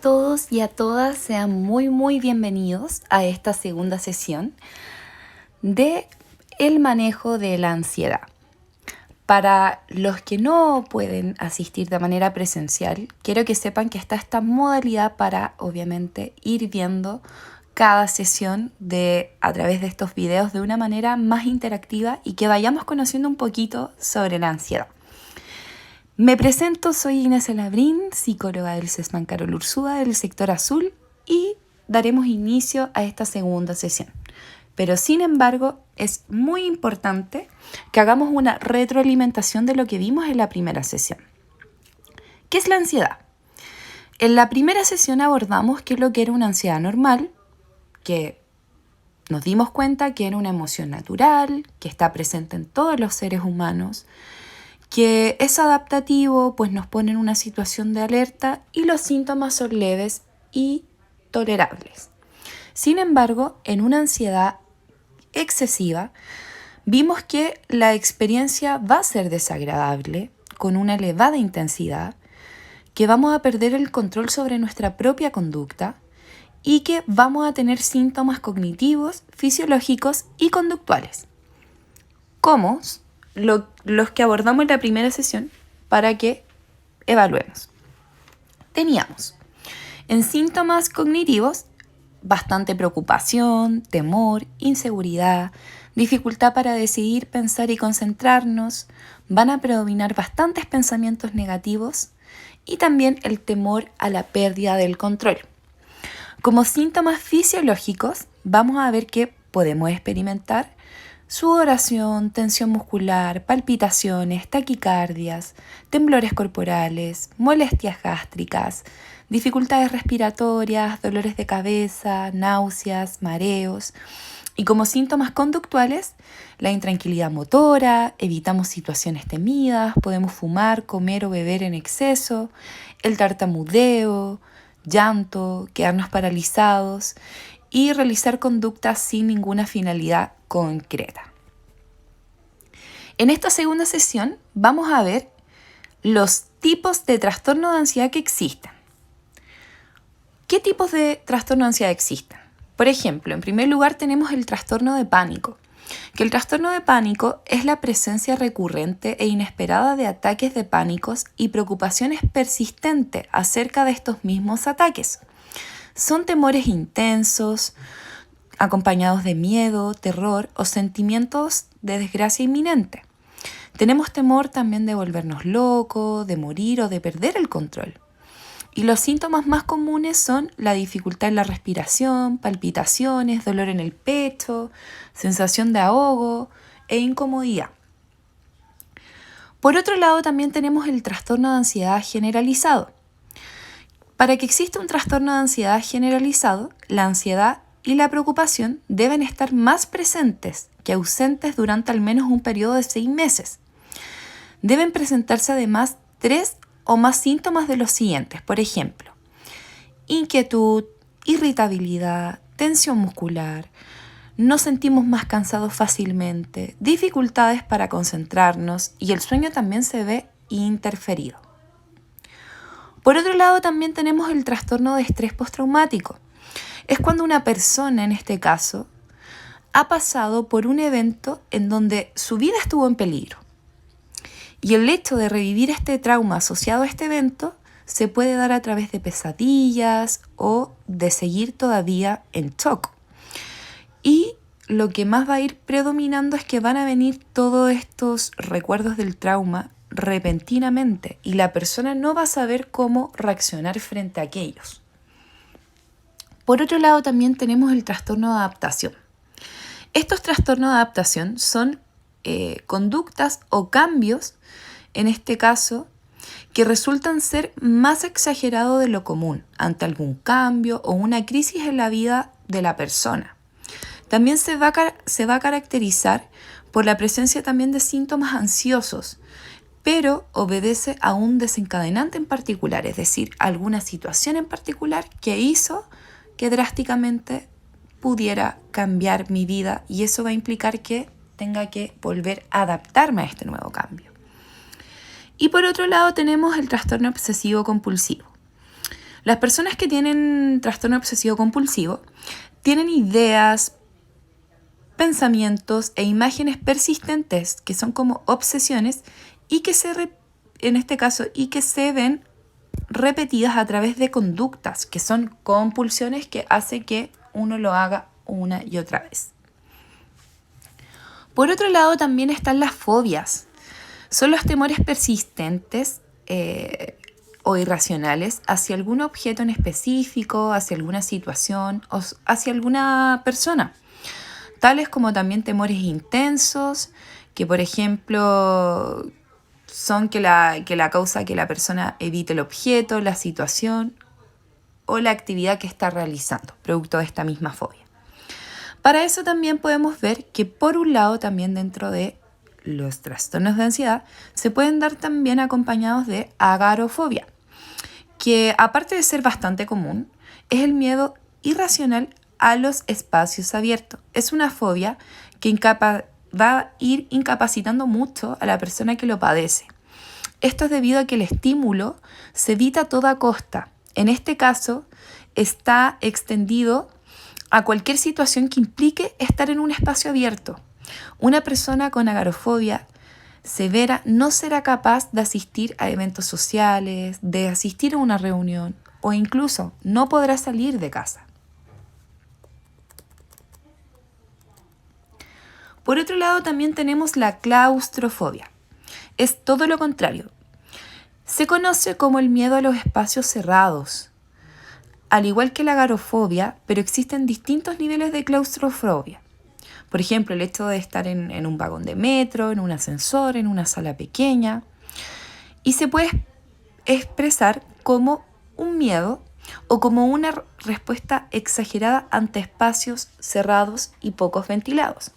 Todos y a todas sean muy bienvenidos a esta segunda sesión de el manejo de la ansiedad. Para los que no pueden asistir de manera presencial, quiero que sepan que está esta modalidad para obviamente ir viendo cada sesión a través de estos videos de una manera más interactiva y que vayamos conociendo un poquito sobre la ansiedad. Me presento, soy Inés Elabrín, psicóloga del CESMAN Carol Ursúa del sector azul y daremos inicio a esta segunda sesión. Pero sin embargo, es muy importante que hagamos una retroalimentación de lo que vimos en la primera sesión. ¿Qué es la ansiedad? En la primera sesión abordamos qué es lo que era una ansiedad normal, que nos dimos cuenta que era una emoción natural, que está presente en todos los seres humanos, que es adaptativo, pues nos pone en una situación de alerta y los síntomas son leves y tolerables. Sin embargo, en una ansiedad excesiva, vimos que la experiencia va a ser desagradable, con una elevada intensidad, que vamos a perder el control sobre nuestra propia conducta y que vamos a tener síntomas cognitivos, fisiológicos y conductuales, como los que abordamos en la primera sesión para que evaluemos. Teníamos en síntomas cognitivos bastante preocupación, temor, inseguridad, dificultad para decidir, pensar y concentrarnos, van a predominar bastantes pensamientos negativos y también el temor a la pérdida del control. Como síntomas fisiológicos, vamos a ver que podemos experimentar sudoración, tensión muscular, palpitaciones, taquicardias, temblores corporales, molestias gástricas, dificultades respiratorias, dolores de cabeza, náuseas, mareos. Y como síntomas conductuales, la intranquilidad motora, evitamos situaciones temidas, podemos fumar, comer o beber en exceso, el tartamudeo, llanto, quedarnos paralizados y realizar conductas sin ninguna finalidad concreta. En esta segunda sesión vamos a ver los tipos de trastorno de ansiedad que existen. ¿Qué tipos de trastorno de ansiedad existen? Por ejemplo, en primer lugar tenemos el trastorno de pánico, que el trastorno de pánico es la presencia recurrente e inesperada de ataques de pánicos y preocupaciones persistentes acerca de estos mismos ataques. Son temores intensos, acompañados de miedo, terror o sentimientos de desgracia inminente. Tenemos temor también de volvernos locos, de morir o de perder el control. Y los síntomas más comunes son la dificultad en la respiración, palpitaciones, dolor en el pecho, sensación de ahogo e incomodidad. Por otro lado, también tenemos el trastorno de ansiedad generalizado. Para que exista un trastorno de ansiedad generalizado, la ansiedad y la preocupación deben estar más presentes que ausentes durante al menos un periodo de 6 meses. Deben presentarse además 3 o más síntomas de los siguientes, por ejemplo, inquietud, irritabilidad, tensión muscular, nos sentimos más cansados fácilmente, dificultades para concentrarnos y el sueño también se ve interferido. Por otro lado, también tenemos el trastorno de estrés postraumático. Es cuando una persona, en este caso, ha pasado por un evento en donde su vida estuvo en peligro. Y el hecho de revivir este trauma asociado a este evento se puede dar a través de pesadillas o de seguir todavía en shock. Y lo que más va a ir predominando es que van a venir todos estos recuerdos del trauma repentinamente y la persona no va a saber cómo reaccionar frente a aquellos. Por otro lado, también tenemos el trastorno de adaptación. Estos trastornos de adaptación son conductas o cambios, en este caso, que resultan ser más exagerados de lo común ante algún cambio o una crisis en la vida de la persona. También se va a caracterizar por la presencia también de síntomas ansiosos, pero obedece a un desencadenante en particular, es decir, alguna situación en particular que hizo que drásticamente pudiera cambiar mi vida y eso va a implicar que tenga que volver a adaptarme a este nuevo cambio. Y por otro lado tenemos el trastorno obsesivo compulsivo. Las personas que tienen trastorno obsesivo compulsivo tienen ideas, pensamientos e imágenes persistentes que son como obsesiones y que en este caso, y que se ven repetidas a través de conductas que son compulsiones que hace que uno lo haga una y otra vez. Por otro lado, también están las fobias. Son los temores persistentes o irracionales hacia algún objeto en específico, hacia alguna situación o hacia alguna persona. Tales como también temores intensos, que por ejemplo son que la causa que la persona evite el objeto, la situación o la actividad que está realizando, producto de esta misma fobia. Para eso también podemos ver que por un lado también dentro de los trastornos de ansiedad se pueden dar también acompañados de agorafobia, que aparte de ser bastante común, es el miedo irracional a los espacios abiertos. Es una fobia que va a ir incapacitando mucho a la persona que lo padece. Esto es debido a que el estímulo se evita a toda costa. En este caso, está extendido a cualquier situación que implique estar en un espacio abierto. Una persona con agorafobia severa no será capaz de asistir a eventos sociales, de asistir a una reunión o incluso no podrá salir de casa. Por otro lado, también tenemos la claustrofobia. Es todo lo contrario. Se conoce como el miedo a los espacios cerrados, al igual que la agorafobia, pero existen distintos niveles de claustrofobia. Por ejemplo, el hecho de estar en un vagón de metro, en un ascensor, en una sala pequeña. Y se puede expresar como un miedo o como una respuesta exagerada ante espacios cerrados y pocos ventilados.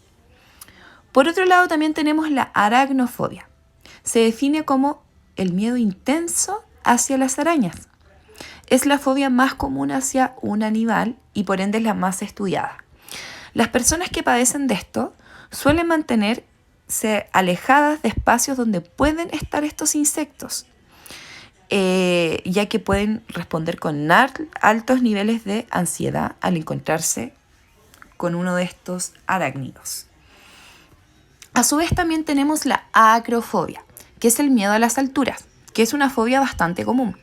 Por otro lado, también tenemos la aracnofobia. Se define como el miedo intenso hacia las arañas. Es la fobia más común hacia un animal y por ende es la más estudiada. Las personas que padecen de esto suelen mantenerse alejadas de espacios donde pueden estar estos insectos, ya que pueden responder con altos niveles de ansiedad al encontrarse con uno de estos arácnidos. A su vez también tenemos la acrofobia, que es el miedo a las alturas, que es una fobia bastante común.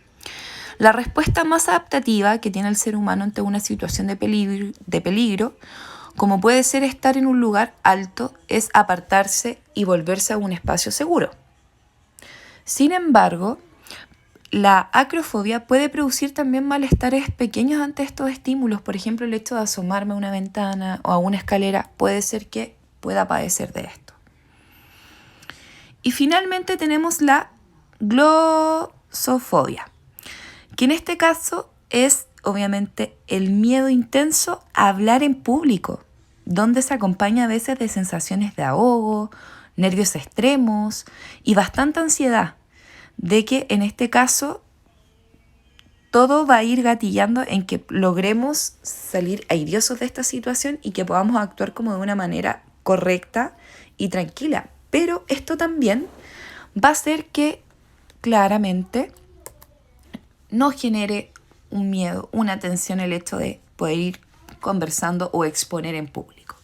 La respuesta más adaptativa que tiene el ser humano ante una situación de peligro, como puede ser estar en un lugar alto, es apartarse y volverse a un espacio seguro. Sin embargo, la acrofobia puede producir también malestares pequeños ante estos estímulos. Por ejemplo, el hecho de asomarme a una ventana o a una escalera puede ser que pueda padecer de esto. Y finalmente tenemos la glosofobia, que en este caso es obviamente el miedo intenso a hablar en público, donde se acompaña a veces de sensaciones de ahogo, nervios extremos y bastante ansiedad, de que en este caso todo va a ir gatillando en que logremos salir airiosos de esta situación y que podamos actuar como de una manera correcta y tranquila. Pero esto también va a hacer que claramente nos genere un miedo, una tensión el hecho de poder ir conversando o exponer en público.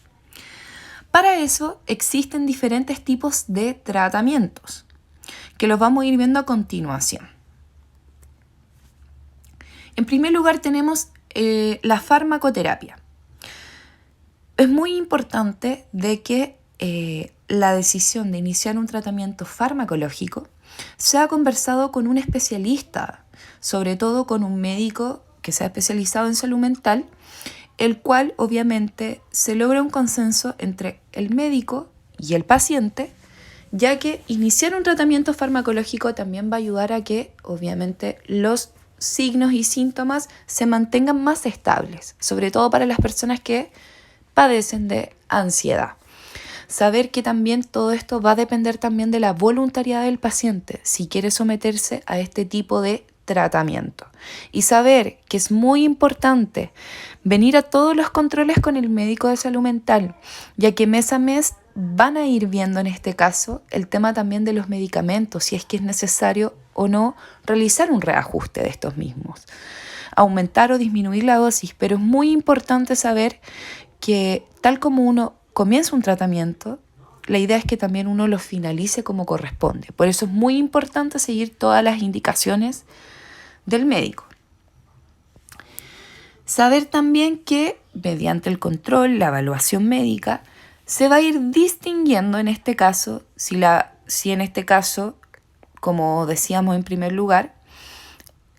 Para eso existen diferentes tipos de tratamientos que los vamos a ir viendo a continuación. En primer lugar tenemos la farmacoterapia. Es muy importante de que la decisión de iniciar un tratamiento farmacológico sea conversado con un especialista, sobre todo con un médico que sea especializado en salud mental, el cual obviamente se logra un consenso entre el médico y el paciente, ya que iniciar un tratamiento farmacológico también va a ayudar a que obviamente los signos y síntomas se mantengan más estables, sobre todo para las personas que padecen de ansiedad. Saber que también todo esto va a depender también de la voluntariedad del paciente, si quiere someterse a este tipo de tratamiento. Y saber que es muy importante venir a todos los controles con el médico de salud mental, ya que mes a mes van a ir viendo en este caso el tema también de los medicamentos, si es que es necesario o no realizar un reajuste de estos mismos. aumentar o disminuir la dosis, pero es muy importante saber que tal como uno comienza un tratamiento, la idea es que también uno lo finalice como corresponde. Por eso es muy importante seguir todas las indicaciones del médico. Saber también que mediante el control, la evaluación médica, se va a ir distinguiendo en este caso, si en este caso, como decíamos en primer lugar,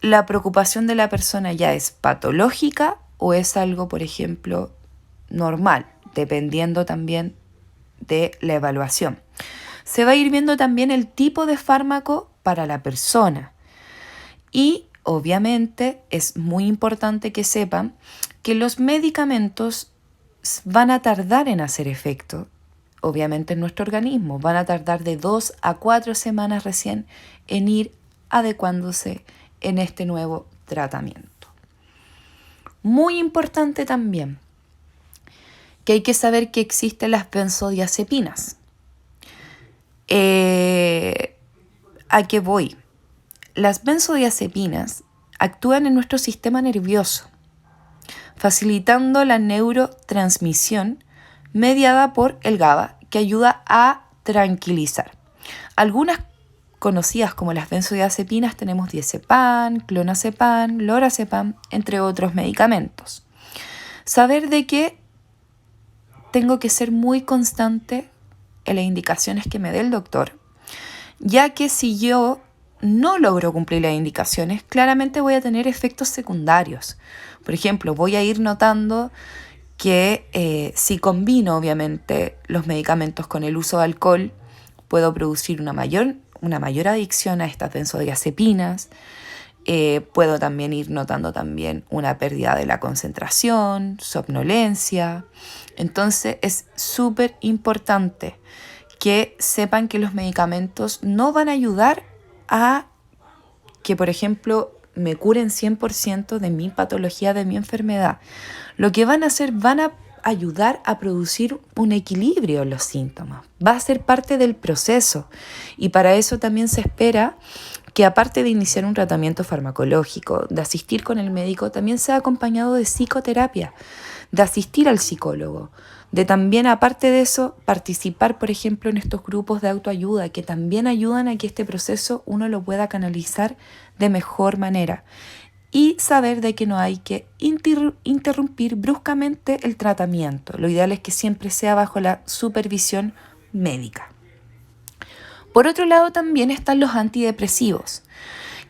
la preocupación de la persona ya es patológica o es algo, por ejemplo, normal, dependiendo también de la evaluación. Se va a ir viendo también el tipo de fármaco para la persona. Y obviamente es muy importante que sepan que los medicamentos van a tardar en hacer efecto, obviamente en nuestro organismo, van a tardar de 2 a 4 semanas recién en ir adecuándose en este nuevo tratamiento. Muy importante también que hay que saber que existen las benzodiazepinas. ¿A qué voy? Las benzodiazepinas actúan en nuestro sistema nervioso, facilitando la neurotransmisión mediada por el GABA, que ayuda a tranquilizar. Algunas conocidas como las benzodiazepinas tenemos diazepam, clonazepam, lorazepam, entre otros medicamentos. Saber de que tengo que ser muy constante en las indicaciones que me dé el doctor, ya que si yo no logro cumplir las indicaciones, claramente voy a tener efectos secundarios. Por ejemplo, voy a ir notando que si combino obviamente los medicamentos con el uso de alcohol, puedo producir una mayor adicción a estas benzodiazepinas. Puedo también ir notando también una pérdida de la concentración, somnolencia. Entonces es súper importante que sepan que los medicamentos no van a ayudar a que, por ejemplo, me curen 100% de mi patología, de mi enfermedad. Lo que van a hacer, van a ayudar a producir un equilibrio en los síntomas. Va a ser parte del proceso y para eso también se espera que, aparte de iniciar un tratamiento farmacológico, de asistir con el médico, también sea acompañado de psicoterapia, de asistir al psicólogo, de también, aparte de eso, participar, por ejemplo, en estos grupos de autoayuda que también ayudan a que este proceso uno lo pueda canalizar de mejor manera. Y saber de que no hay que interrumpir bruscamente el tratamiento. Lo ideal es que siempre sea bajo la supervisión médica. Por otro lado, también están los antidepresivos,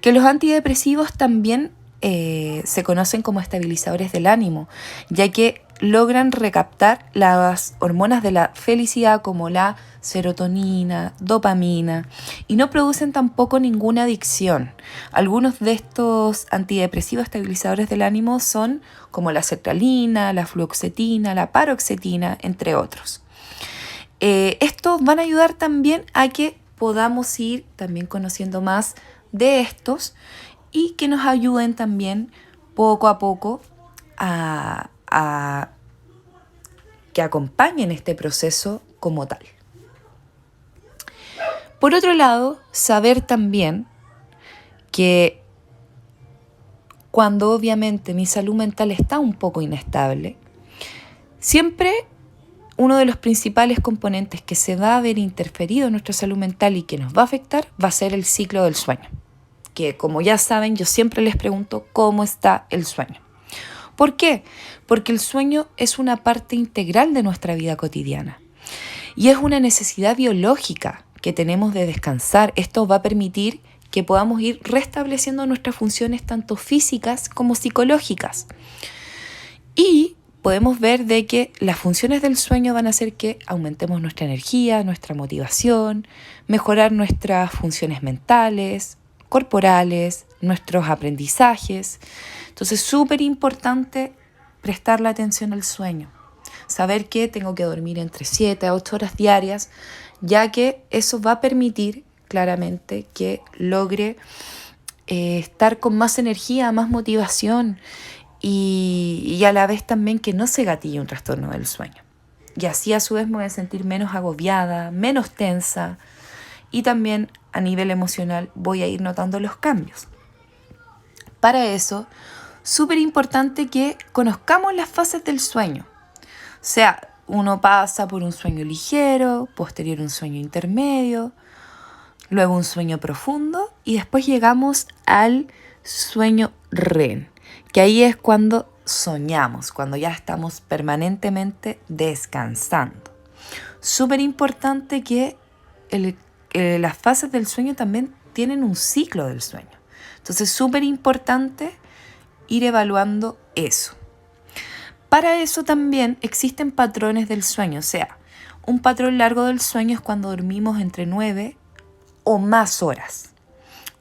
que los antidepresivos también se conocen como estabilizadores del ánimo, ya que logran recaptar las hormonas de la felicidad como la serotonina, dopamina, y no producen tampoco ninguna adicción. Algunos de estos antidepresivos estabilizadores del ánimo son como la sertralina, la fluoxetina, la paroxetina, entre otros. Estos van a ayudar también a que podamos ir también conociendo más de estos y que nos ayuden también poco a poco a que acompañen este proceso como tal. Por otro lado, saber también que cuando obviamente mi salud mental está un poco inestable, siempre uno de los principales componentes que se va a ver interferido en nuestra salud mental y que nos va a afectar va a ser el ciclo del sueño. Que, como ya saben, yo siempre les pregunto cómo está el sueño. ¿Por qué? Porque el sueño es una parte integral de nuestra vida cotidiana y es una necesidad biológica que tenemos de descansar. Esto va a permitir que podamos ir restableciendo nuestras funciones tanto físicas como psicológicas. Y podemos ver de que las funciones del sueño van a hacer que aumentemos nuestra energía, nuestra motivación, mejorar nuestras funciones mentales, corporales, nuestros aprendizajes. Entonces, súper importante prestar la atención al sueño. Saber que tengo que dormir entre 7 a 8 horas diarias, ya que eso va a permitir claramente que logre estar con más energía, más motivación y a la vez también que no se gatille un trastorno del sueño. Y así a su vez me voy a sentir menos agobiada, menos tensa y también a nivel emocional voy a ir notando los cambios. Para eso, súper importante que conozcamos las fases del sueño. O sea, uno pasa por un sueño ligero, posterior un sueño intermedio, luego un sueño profundo y después llegamos al sueño REM, que ahí es cuando soñamos, cuando ya estamos permanentemente descansando. Súper importante que las fases del sueño también tienen un ciclo del sueño. Entonces, súper importante ir evaluando eso. Para eso también existen patrones del sueño, o sea, un patrón largo del sueño es cuando dormimos entre 9 o más horas.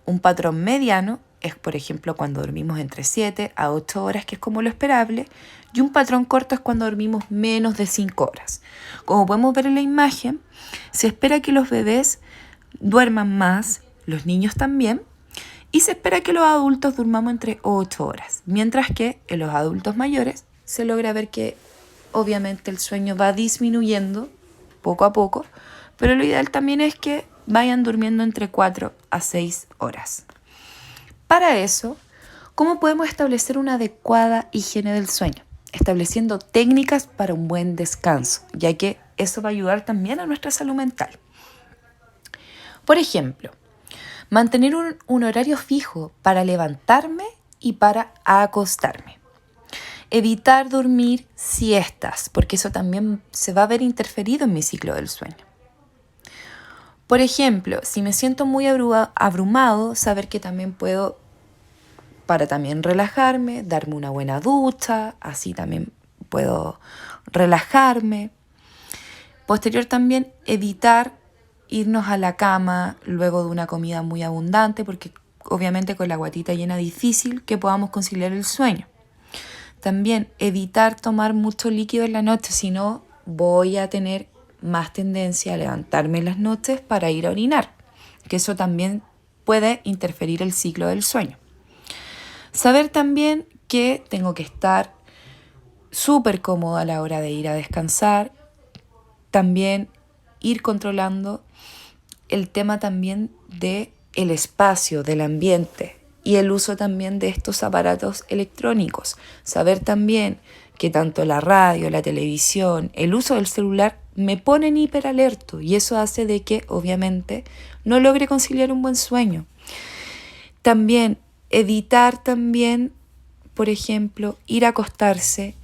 Un patrón mediano es, por ejemplo, cuando dormimos entre 7 a 8 horas, que es como lo esperable, y un patrón corto es cuando dormimos menos de 5 horas. Como podemos ver en la imagen, se espera que los bebés duerman más, los niños también, y se espera que los adultos durmamos entre 8 horas, mientras que en los adultos mayores se logra ver que obviamente el sueño va disminuyendo poco a poco, pero lo ideal también es que vayan durmiendo entre 4 a 6 horas. Para eso, ¿cómo podemos establecer una adecuada higiene del sueño? Estableciendo técnicas para un buen descanso, ya que eso va a ayudar también a nuestra salud mental. Por ejemplo, mantener un horario fijo para levantarme y para acostarme. Evitar dormir siestas, porque eso también se va a ver interferido en mi ciclo del sueño. Por ejemplo, si me siento muy abrumado, saber que también puedo, para también relajarme, darme una buena ducha, así también puedo relajarme. Posterior también evitar irnos a la cama luego de una comida muy abundante, porque obviamente con la guatita llena difícil que podamos conciliar el sueño. También evitar tomar mucho líquido en la noche, si no voy a tener más tendencia a levantarme en las noches para ir a orinar, que eso también puede interferir el ciclo del sueño. Saber también que tengo que estar súper cómoda a la hora de ir a descansar. También ir controlando el tema también del espacio, del ambiente y el uso también de estos aparatos electrónicos. Saber también que tanto la radio, la televisión, el uso del celular me ponen hiperalerto y eso hace de que obviamente no logre conciliar un buen sueño. También evitar también, por ejemplo, ir a acostarse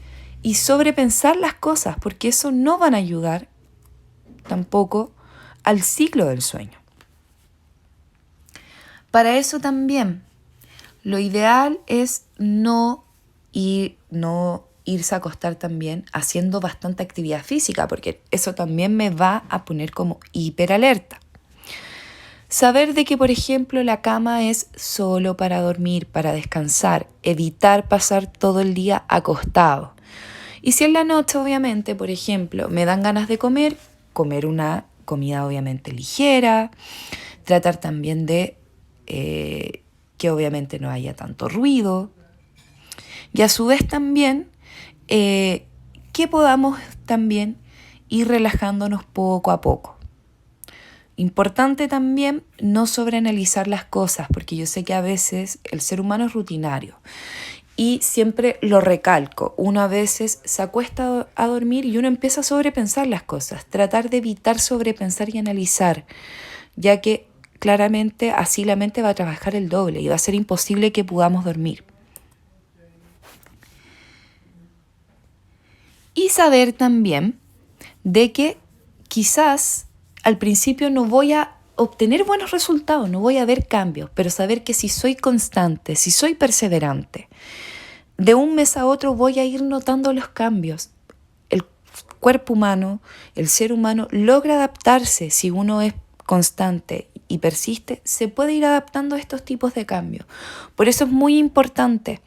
y sobrepensar las cosas, porque eso no van a ayudar tampoco al ciclo del sueño. Para eso también, lo ideal es no irse a acostar también haciendo bastante actividad física, porque eso también me va a poner como hiperalerta. Saber de que, por ejemplo, la cama es solo para dormir, para descansar, evitar pasar todo el día acostado. Y si en la noche, obviamente, por ejemplo, me dan ganas de comer una comida obviamente ligera, tratar también de que obviamente no haya tanto ruido y a su vez también que podamos también ir relajándonos poco a poco. Importante también no sobreanalizar las cosas, porque yo sé que a veces el ser humano es rutinario y siempre lo recalco. Uno a veces se acuesta a dormir y uno empieza a sobrepensar las cosas. Tratar de evitar sobrepensar y analizar, ya que claramente así la mente va a trabajar el doble y va a ser imposible que podamos dormir. Y saber también de que quizás al principio no voy a obtener buenos resultados, no voy a ver cambios, pero saber que si soy constante, si soy perseverante, de un mes a otro voy a ir notando los cambios. El cuerpo humano, el ser humano logra adaptarse. Si uno es constante y persiste, se puede ir adaptando a estos tipos de cambios. Por eso es muy importante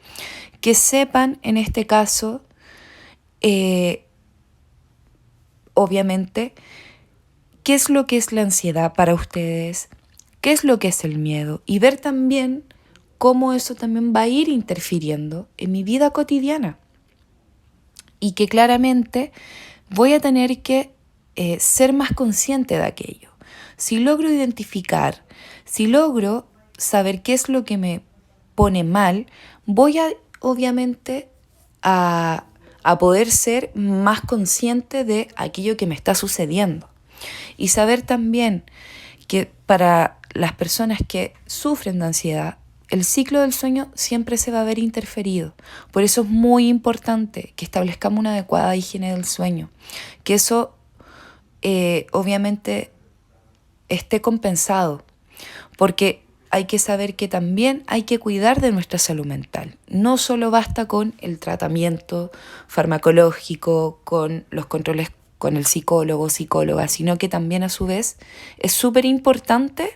que sepan en este caso, obviamente, qué es lo que es la ansiedad para ustedes, qué es lo que es el miedo y ver también cómo eso también va a ir interfiriendo en mi vida cotidiana y que claramente voy a tener que ser más consciente de aquello. Si logro identificar, si logro saber qué es lo que me pone mal, voy a obviamente a poder ser más consciente de aquello que me está sucediendo. Y saber también que para las personas que sufren de ansiedad, el ciclo del sueño siempre se va a ver interferido. Por eso es muy importante que establezcamos una adecuada higiene del sueño. Que eso obviamente esté compensado. Porque hay que saber que también hay que cuidar de nuestra salud mental. No solo basta con el tratamiento farmacológico, con los controles con el psicólogo, psicóloga, sino que también a su vez es súper importante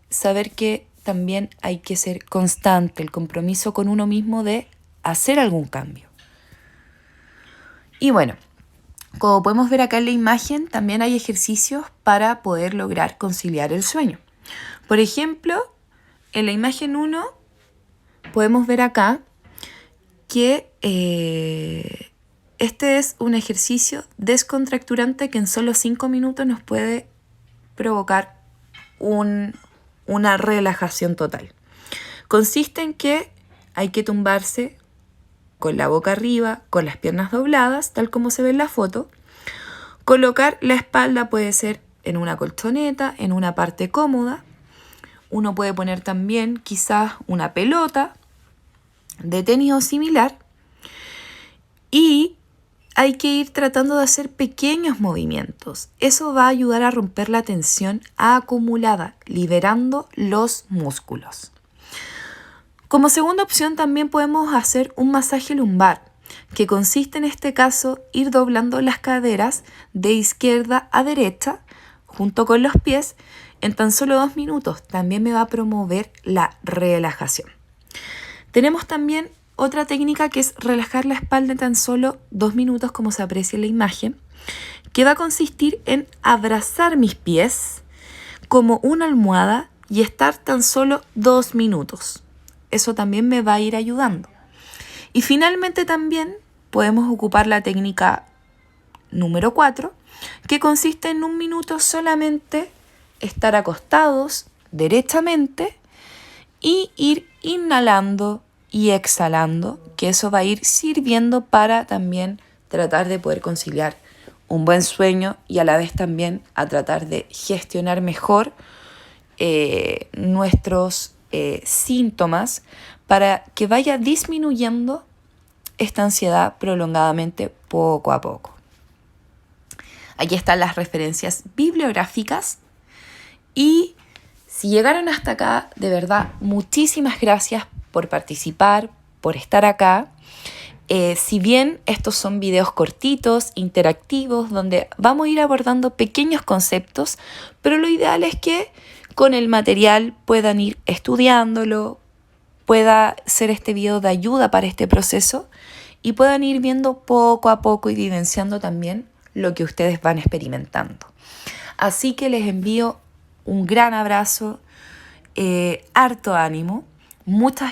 saber que también hay que ser constante, el compromiso con uno mismo de hacer algún cambio. Y bueno, como podemos ver acá en la imagen, también hay ejercicios para poder lograr conciliar el sueño. Por ejemplo, en la imagen 1 podemos ver acá que este es un ejercicio descontracturante que en solo 5 minutos nos puede provocar una relajación total. Consiste en que hay que tumbarse con la boca arriba, con las piernas dobladas, tal como se ve en la foto. Colocar la espalda puede ser en una colchoneta, en una parte cómoda. Uno puede poner también quizás una pelota de tenis o similar. Y hay que ir tratando de hacer pequeños movimientos. Eso va a ayudar a romper la tensión acumulada, liberando los músculos. Como segunda opción también podemos hacer un masaje lumbar, que consiste en este caso ir doblando las caderas de izquierda a derecha junto con los pies en tan solo 2 minutos. También me va a promover la relajación. Tenemos también otra técnica que es relajar la espalda en tan solo 2 minutos, como se aprecia en la imagen, que va a consistir en abrazar mis pies como una almohada y estar tan solo 2 minutos. Eso también me va a ir ayudando. Y finalmente también podemos ocupar la técnica número 4, que consiste en 1 minuto solamente estar acostados derechamente y ir inhalando y exhalando, que eso va a ir sirviendo para también tratar de poder conciliar un buen sueño y a la vez también a tratar de gestionar mejor nuestros síntomas para que vaya disminuyendo esta ansiedad prolongadamente poco a poco. Aquí están las referencias bibliográficas y si llegaron hasta acá, de verdad, muchísimas gracias por participar, por estar acá. Si bien estos son videos cortitos, interactivos, donde vamos a ir abordando pequeños conceptos, pero lo ideal es que con el material puedan ir estudiándolo, pueda ser este video de ayuda para este proceso y puedan ir viendo poco a poco y vivenciando también lo que ustedes van experimentando. Así que les envío un gran abrazo, harto ánimo, muchas gracias.